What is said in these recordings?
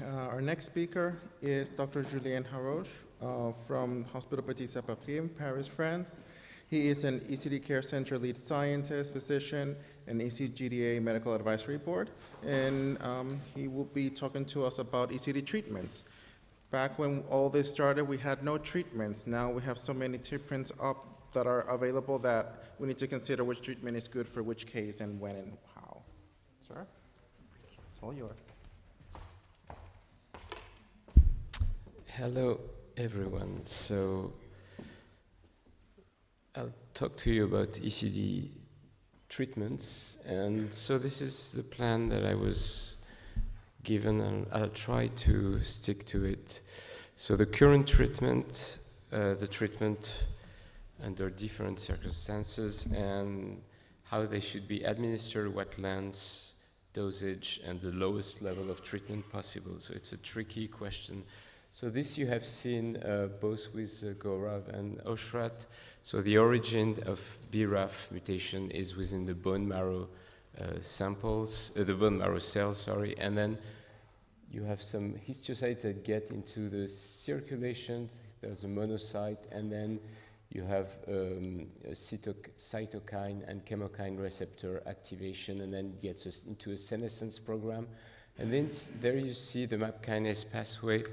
Our next speaker is Dr. Julien Haroche from Hôpital Pitié-Salpêtrière in Paris, France. He is an ECD Care Center lead scientist, physician, and ECGDA Medical Advisory Board, and he will be talking to us about ECD treatments. Back when all this started, we had no treatments. Now we have so many treatments up that are available that we need to consider which treatment is good for which case and when and how. Sir, it's all yours. Hello, everyone. So I'll talk to you about ECD treatments. And so this is the plan that I was given, and I'll try to stick to it. So the current treatment, the treatment under different circumstances, and how they should be administered, what lengths, dosage, and the lowest level of treatment possible. So it's a tricky question. So this you have seen both with Gaurav and Oshrat. So the origin of BRAF mutation is within the bone marrow the bone marrow cells, sorry, and then you have some histiocytes that get into the circulation. There's a monocyte, and then you have a cytokine and chemokine receptor activation, and then it gets us into a senescence program. And then there you see the MAP kinase pathway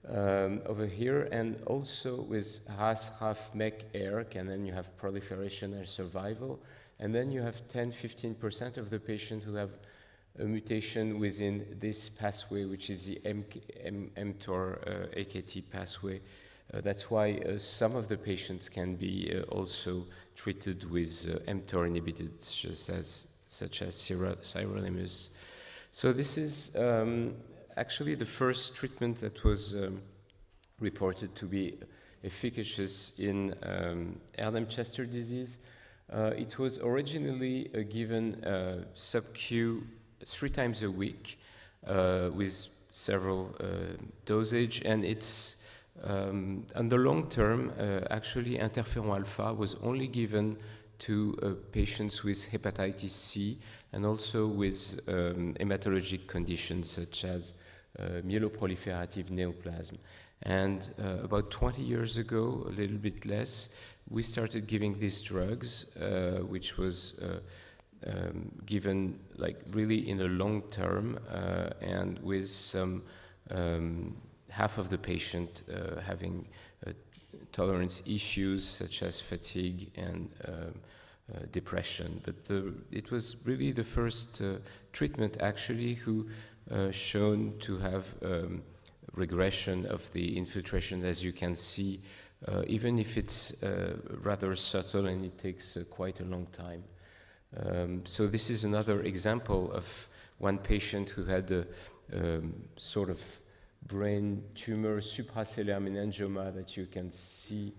over here, and also with RAS, RAF, MEK, ERK, and then you have proliferation and survival. And then you have 10-15% of the patients who have a mutation within this pathway, which is the mTOR AKT pathway. That's why some of the patients can be also treated with mTOR inhibitors, such as sirolimus. So this is actually the first treatment that was reported to be efficacious in Erdheim-Chester disease. It was originally given sub-Q 3 times a week with several dosage, and it's on the long term, actually interferon alpha was only given to patients with hepatitis C and also with hematologic conditions such as myeloproliferative neoplasm. And about 20 years ago, a little bit less, we started giving these drugs, which was given like really in the long term, and with some half of the patient having tolerance issues such as fatigue and depression. But it was really the first treatment actually who shown to have regression of the infiltration, as you can see, even if it's rather subtle and it takes quite a long time. So this is another example of one patient who had a sort of brain tumor, supracellular meningioma, that you can see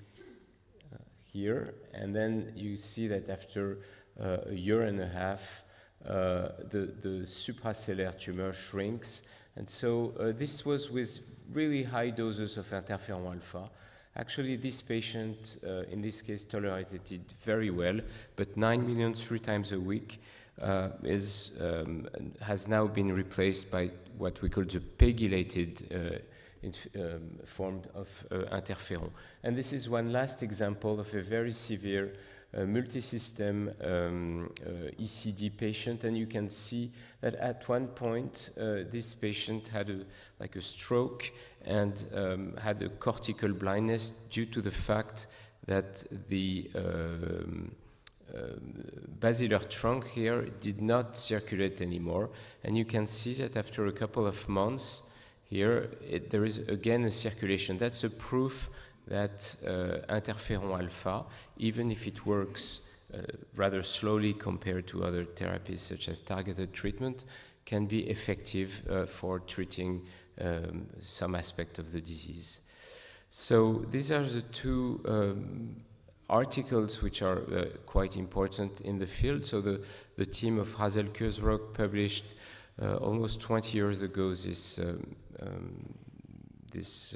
here. And then you see that after a year and a half, the supracellular tumor shrinks. And so this was with really high doses of interferon alpha. Actually, this patient, in this case, tolerated it very well, but 9 million 3 times a week has now been replaced by what we call the pegylated form of interferon. And this is one last example of a very severe multisystem ECD patient, and you can see that at one point this patient had a stroke and had a cortical blindness due to the fact that the basilar trunk here did not circulate anymore. And you can see that after a couple of months here, there is again a circulation. That's a proof that interferon alpha, even if it works rather slowly compared to other therapies such as targeted treatment, can be effective for treating some aspect of the disease. So these are the two articles which are quite important in the field. So the team of Hazel Kurzrock published almost 20 years ago this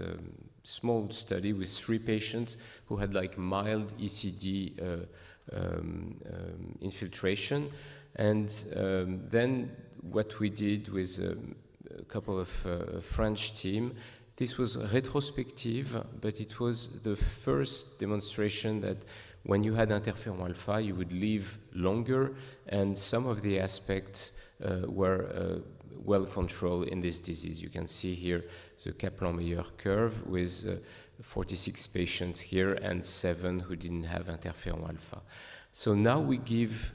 small study with 3 patients who had like mild ECD infiltration. And then what we did with couple of French team. This was retrospective, but it was the first demonstration that when you had interferon alpha, you would live longer, and some of the aspects were well controlled in this disease. You can see here the Kaplan-Meier curve with 46 patients here and 7 who didn't have interferon alpha. So now we give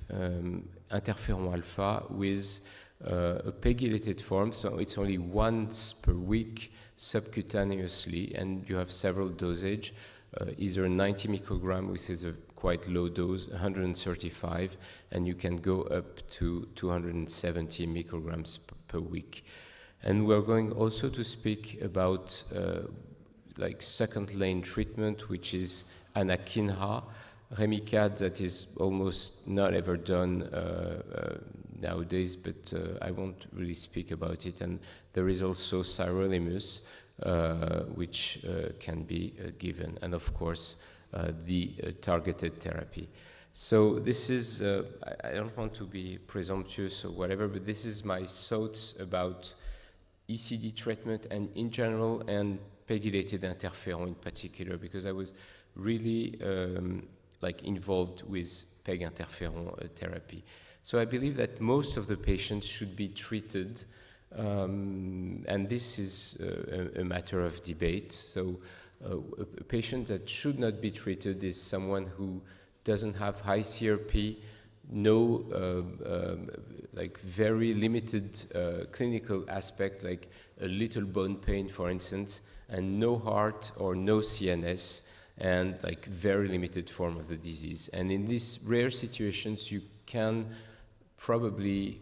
interferon alpha with a pegylated form, so it's only once per week subcutaneously, and you have several dosage, either 90 microgram, which is a quite low dose, 135, and you can go up to 270 micrograms per week. And we're going also to speak about like second lane treatment, which is anakinra, Remicade, that is almost not ever done nowadays, but I won't really speak about it. And there is also sirolimus, which can be given, and of course the targeted therapy. So this is, I don't want to be presumptuous or whatever, but this is my thoughts about ECD treatment and in general, and pegylated interferon in particular, because I was really like involved with PEG interferon therapy. So I believe that most of the patients should be treated, and this is a matter of debate. So a patient that should not be treated is someone who doesn't have high CRP, no like very limited clinical aspect, like a little bone pain, for instance, and no heart or no CNS, and like very limited form of the disease. And in these rare situations, you can probably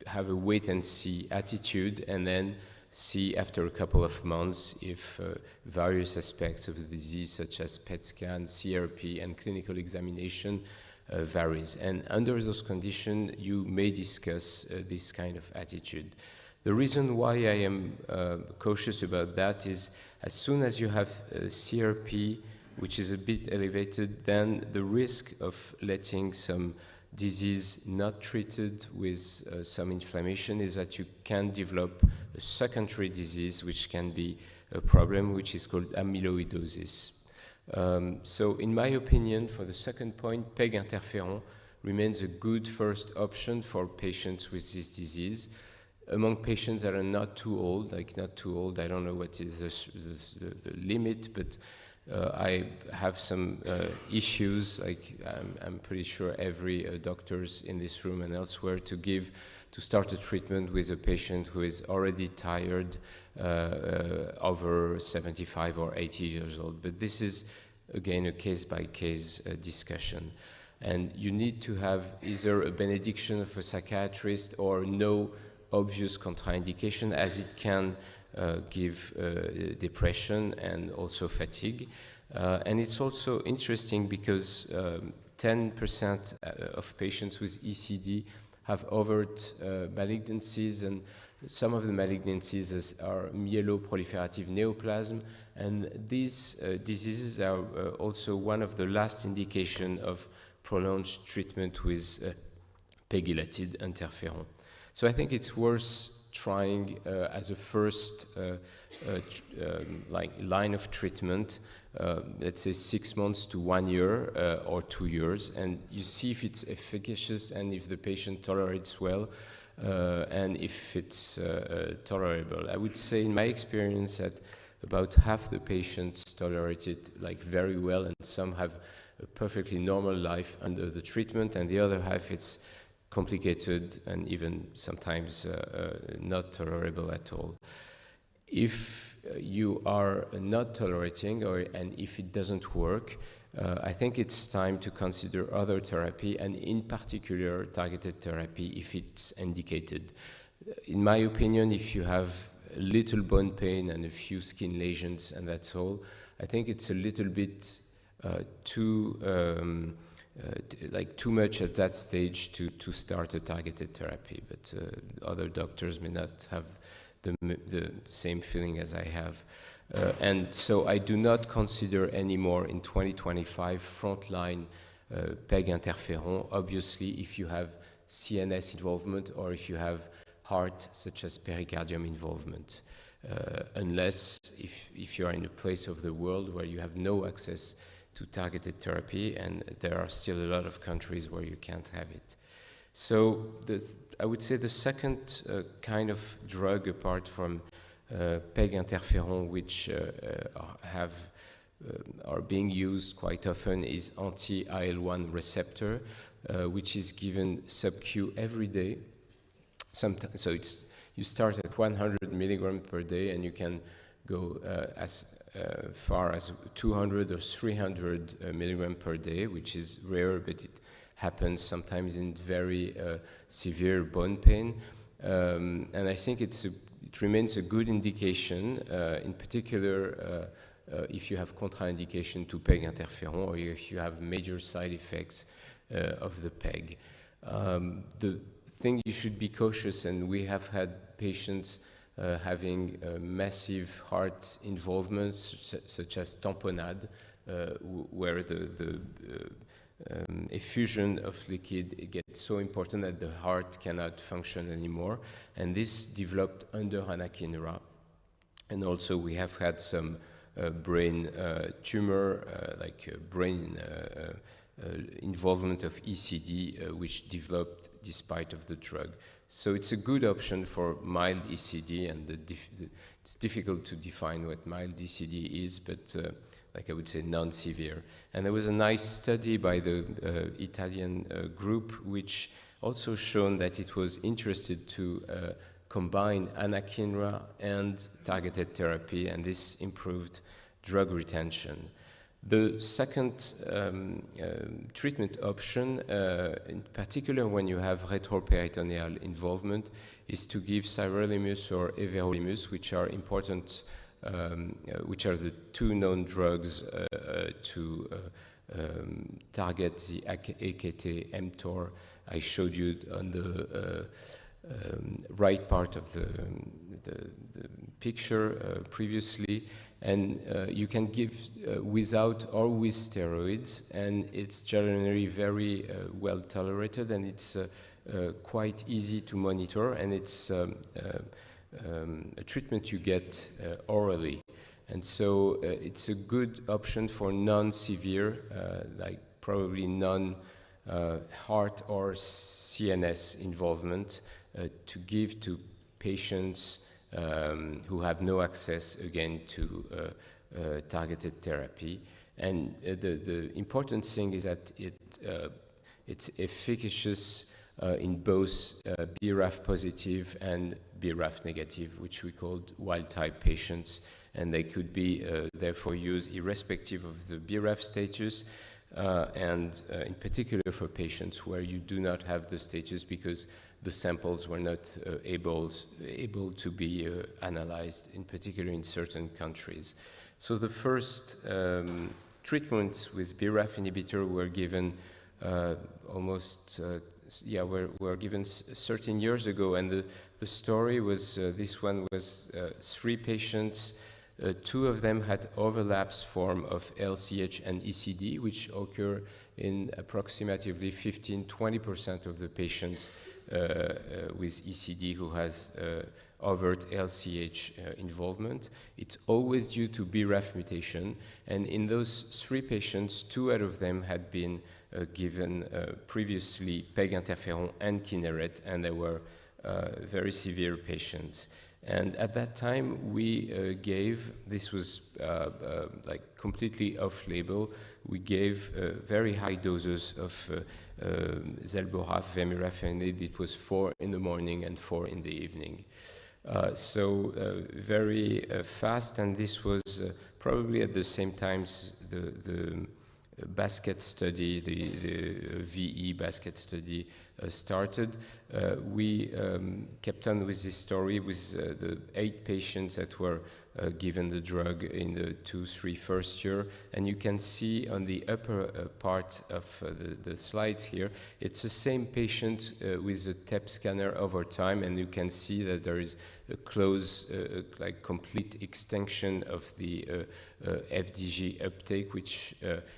have a wait and see attitude, and then see after a couple of months if various aspects of the disease, such as PET scan, CRP, and clinical examination varies. And under those conditions, you may discuss this kind of attitude. The reason why I am cautious about that is as soon as you have CRP, which is a bit elevated, then the risk of letting some disease not treated with some inflammation is that you can develop a secondary disease, which can be a problem, which is called amyloidosis. So in my opinion, for the second point, PEG interferon remains a good first option for patients with this disease. Among patients that are not too old, I don't know what is the limit, but I have some issues, like I'm pretty sure every doctors in this room and elsewhere, to start a treatment with a patient who is already tired, over 75 or 80 years old. But this is, again, a case-by-case discussion. And you need to have either a benediction of a psychiatrist or no obvious contraindication, as it can give depression and also fatigue. And it's also interesting because 10% of patients with ECD have overt malignancies, and some of the malignancies are myeloproliferative neoplasm, and these diseases are also one of the last indication of prolonged treatment with pegylated interferon. So I think it's worth trying as a first like line of treatment, let's say 6 months to 1 year or 2 years, and you see if it's efficacious and if the patient tolerates well, and if it's tolerable. I would say in my experience that about half the patients tolerate it like very well, and some have a perfectly normal life under the treatment, and the other half it's complicated and even sometimes not tolerable at all. If you are not tolerating, and if it doesn't work, I think it's time to consider other therapy, and in particular targeted therapy if it's indicated. In my opinion, if you have a little bone pain and a few skin lesions and that's all, I think it's a little bit too much at that stage to start a targeted therapy, but other doctors may not have the same feeling as I have. And so I do not consider anymore in 2025 frontline PEG interferon. Obviously, if you have CNS involvement or if you have heart, such as pericardium involvement, unless if you are in a place of the world where you have no access to targeted therapy, and there are still a lot of countries where you can't have it. So I would say the second kind of drug, apart from PEG interferon, which are being used quite often, is anti-IL-1 receptor, which is given sub-Q every day. So you start at 100 milligrams per day, and you can go as far as 200 or 300 milligrams per day, which is rare, but it happens sometimes in very severe bone pain. And I think it remains a good indication, in particular if you have contraindication to PEG interferon, or if you have major side effects of the PEG. The thing you should be cautious, and we have had patients having massive heart involvement, such as tamponade, where the effusion of liquid gets so important that the heart cannot function anymore, and this developed under anakinra. And also we have had some brain tumor, like brain involvement of ECD, which developed despite of the drug. So it's a good option for mild ECD, and it's difficult to define what mild ECD is, but like I would say, non-severe. And there was a nice study by the Italian group, which also shown that it was interested to combine anakinra and targeted therapy, and this improved drug retention. The second treatment option, in particular when you have retroperitoneal involvement, is to give sirolimus or everolimus, which are important, which are the two known drugs to target the AKT mTOR. I showed you on the right part of the picture previously. And you can give without or with steroids, and it's generally very well tolerated, and it's quite easy to monitor, and it's a treatment you get orally. And so it's a good option for non-severe, like probably non-heart or CNS involvement, to give to patients who have no access, again, to targeted therapy. And the important thing is that it's efficacious in both BRAF positive and BRAF negative, which we called wild-type patients, and they could be therefore used irrespective of the BRAF status, and in particular for patients where you do not have the status because the samples were not able to be analyzed, in particular in certain countries. So the first treatments with BRAF inhibitor were given were given 13 years ago, and the story was this one was 3 patients. 2 of them had overlaps form of LCH and ECD, which occur in approximately 15-20% of the patients with ECD who has overt LCH involvement. It's always due to BRAF mutation, and in those 3 patients, 2 out of them had been given previously PEG interferon and Kineret, and they were very severe patients. And at that time, we gave, this was like completely off-label, we gave very high doses of Zelboraf, vemurafenib. It was 4 in the morning and 4 in the evening. So very fast, and this was probably at the same time the basket study, the VE basket study started. We kept on with this story with the 8 patients that were given the drug in the 2-3 first year. And you can see on the upper part of the slides here, it's the same patient with a TEP scanner over time, and you can see that there is a close, like complete extinction of the FDG uptake, which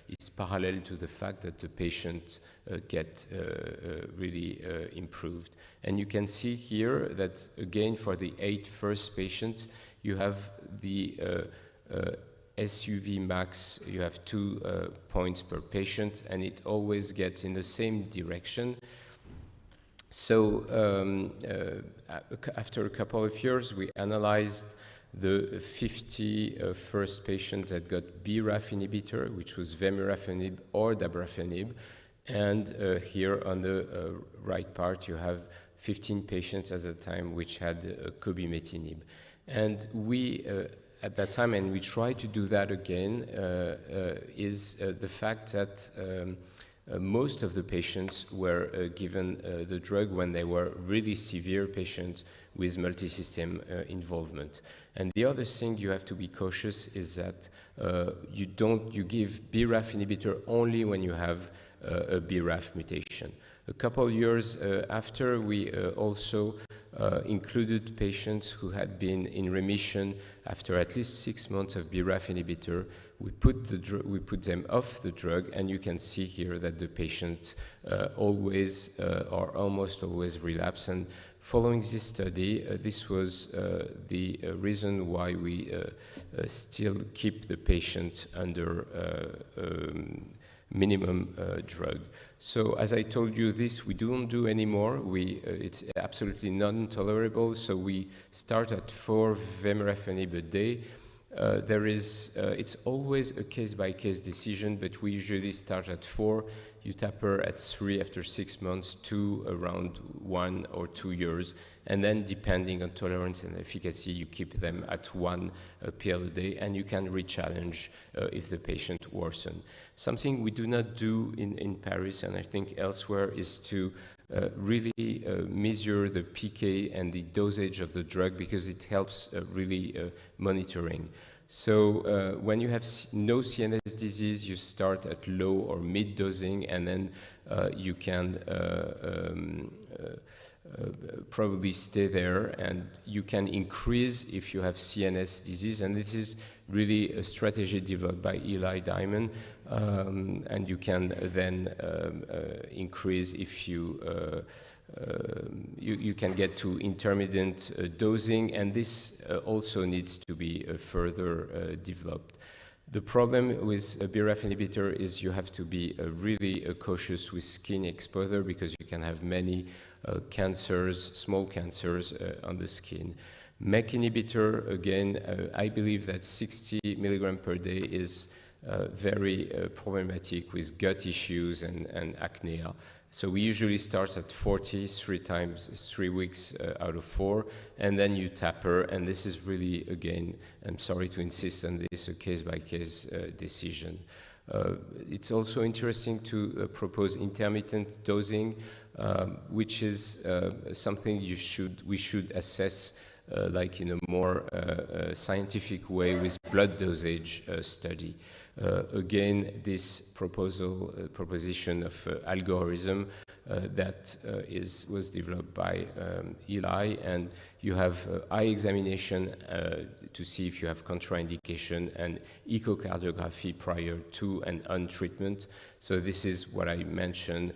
is parallel to the fact that the patient get really improved. And you can see here that, again, for the 8 first patients, you have the SUV max, you have 2 points per patient, and it always gets in the same direction. So after a couple of years, we analyzed the 50 first patients that got BRAF inhibitor, which was vemurafenib or dabrafenib. And here on the right part, you have 15 patients at the time which had cobimetinib. And we, at that time, and we try to do that again, is the fact that most of the patients were given the drug when they were really severe patients with multi-system involvement. And the other thing you have to be cautious is that you give BRAF inhibitor only when you have a BRAF mutation. A couple years after, we also included patients who had been in remission after at least 6 months of BRAF inhibitor. We put them off the drug, and you can see here that the patient always or almost always relapse. And following this study, this was the reason why we still keep the patient under minimum drug. So as I told you, this we don't do anymore. It's absolutely non-tolerable. So we start at 4 vemurafenib a day. It's always a case-by-case decision, but we usually start at 4. You taper at 3 after 6 months, 2 around 1 or 2 years, and then depending on tolerance and efficacy, you keep them at 1 pill a day, and you can re-challenge if the patient worsens. Something we do not do in Paris and I think elsewhere is to really measure the PK and the dosage of the drug, because it helps really monitoring. So when you have no CNS disease, you start at low or mid dosing, and then you can probably stay there, and you can increase if you have CNS disease. And this is really a strategy developed by Eli Diamond, and you can then increase if you can get to intermittent dosing, and this also needs to be further developed. The problem with a BRAF inhibitor is you have to be really cautious with skin exposure, because you can have many cancers, small cancers on the skin. MEK inhibitor, again, I believe that 60 milligrams per day is very problematic with gut issues and acne. So we usually start at 40 3 weeks out of 4, and then you taper, and this is really, again, I'm sorry to insist on this, a case-by-case decision. It's also interesting to propose intermittent dosing, which is something we should assess like in a more scientific way with blood dosage study. Again, this proposition of algorithm that was developed by Eli, and you have eye examination to see if you have contraindication, and echocardiography prior to and on treatment. So this is what I mentioned.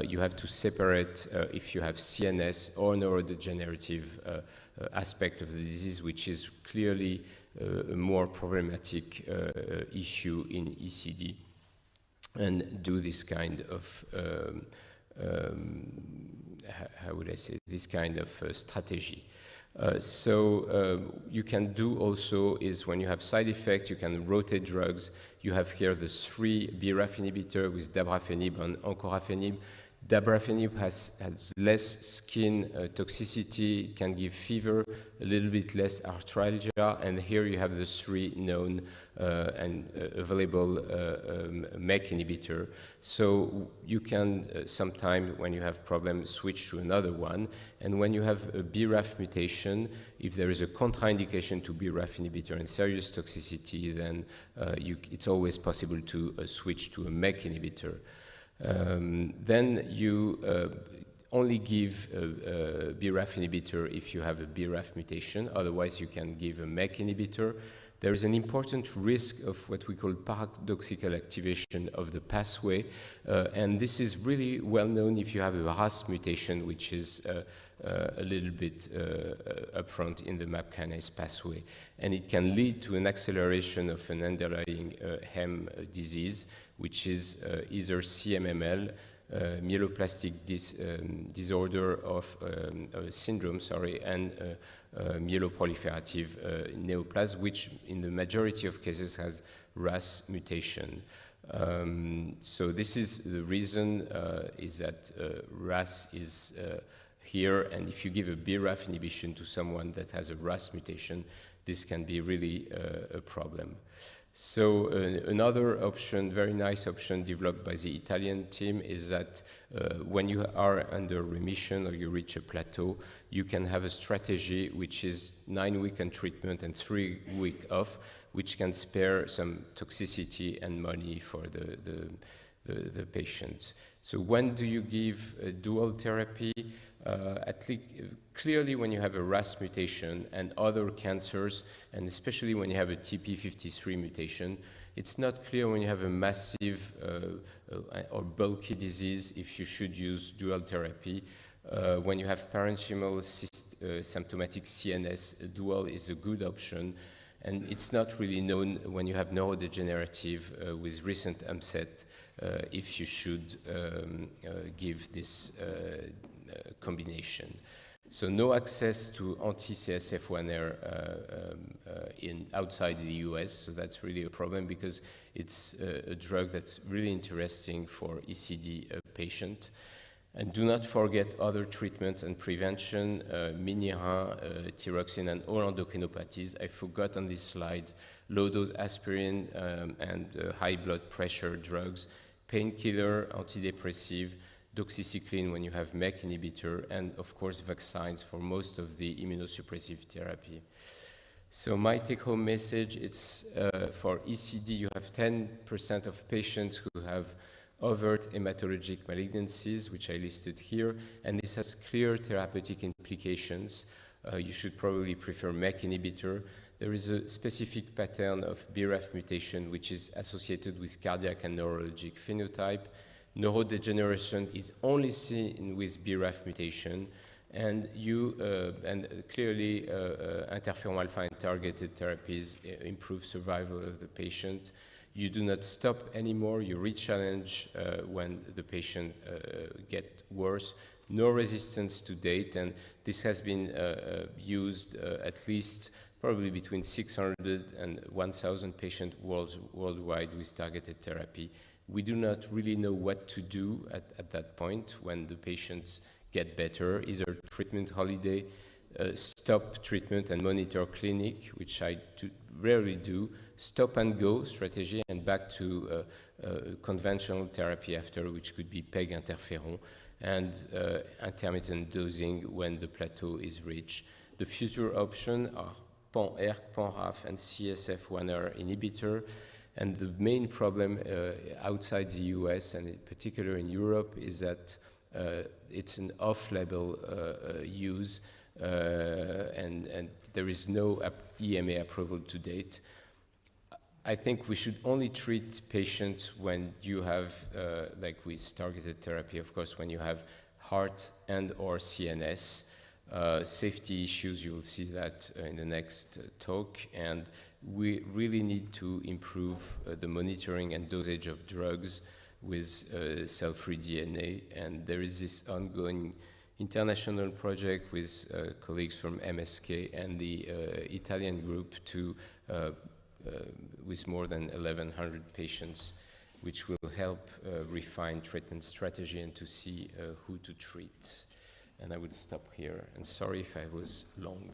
You have to separate if you have CNS or neurodegenerative aspect of the disease, which is clearly a more problematic issue in ECD, and do this kind of how would I say, this kind of strategy. So you can do also is when you have side effects, you can rotate drugs. You have here the 3 BRAF inhibitor with dabrafenib and encorafenib. dabrafenib has less skin toxicity, can give fever, a little bit less arthralgia, and here you have the three known and available MEK inhibitor. So you can sometime, when you have problems, switch to another one. And when you have a BRAF mutation, if there is a contraindication to BRAF inhibitor and serious toxicity, then it's always possible to switch to a MEK inhibitor. Then you only give a BRAF inhibitor if you have a BRAF mutation. Otherwise, you can give a MEK inhibitor. There is an important risk of what we call paradoxical activation of the pathway, and this is really well known if you have a RAS mutation, which is a little bit upfront in the MAP kinase pathway. And it can lead to an acceleration of an underlying hem disease, which is either CMML, myeloplastic disorder of syndrome, and myeloproliferative neoplasm, which in the majority of cases has RAS mutation. So this is the reason is that RAS is here, and if you give a BRAF inhibition to someone that has a RAS mutation, this can be really a problem. So another option, very nice option developed by the Italian team, is that when you are under remission or you reach a plateau, you can have a strategy which is 9-week on treatment and 3-week off, which can spare some toxicity and money for the patient. So when do you give a dual therapy? At least clearly when you have a RAS mutation and other cancers, and especially when you have a TP53 mutation. It's not clear when you have a massive or bulky disease if you should use dual therapy. When you have parenchymal symptomatic CNS, dual is a good option, and it's not really known when you have neurodegenerative with recent onset if you should give this combination. So no access to anti-CSF1R outside the US, so that's really a problem because it's a drug that's really interesting for ECD patient. And do not forget other treatments and prevention, Minirin, thyroxine, and all endocrinopathies. I forgot on this slide, low-dose aspirin and high blood pressure drugs, painkiller, antidepressive, doxycycline when you have MEK inhibitor, and of course vaccines for most of the immunosuppressive therapy. So my take-home message, it's for ECD, you have 10% of patients who have overt hematologic malignancies, which I listed here, and this has clear therapeutic implications. You should probably prefer MEK inhibitor. There is a specific pattern of BRAF mutation which is associated with cardiac and neurologic phenotype. Neurodegeneration is only seen with BRAF mutation, and clearly interferon alpha and targeted therapies improve survival of the patient. You do not stop anymore, you re-challenge when the patient gets worse. No resistance to date, and this has been used at least probably between 600 and 1,000 patients worldwide with targeted therapy. We do not really know what to do at that point when the patients get better, either treatment holiday, stop treatment and monitor clinic, which I rarely do, stop and go strategy, and back to conventional therapy after, which could be PEG interferon, and intermittent dosing when the plateau is reached. The future options are PAN-ERK, PAN-RAF, and CSF1R inhibitor. And the main problem outside the US, and in particular in Europe, is that it's an off-label use, and there is no EMA approval to date. I think we should only treat patients when you have, like with targeted therapy, of course, when you have heart and or CNS. Safety issues, you will see that in the next talk, and we really need to improve the monitoring and dosage of drugs with cell-free DNA, and there is this ongoing international project with colleagues from MSK and the Italian group to with more than 1,100 patients. which will help refine treatment strategy and to see who to treat. And I would stop here, and sorry if I was long.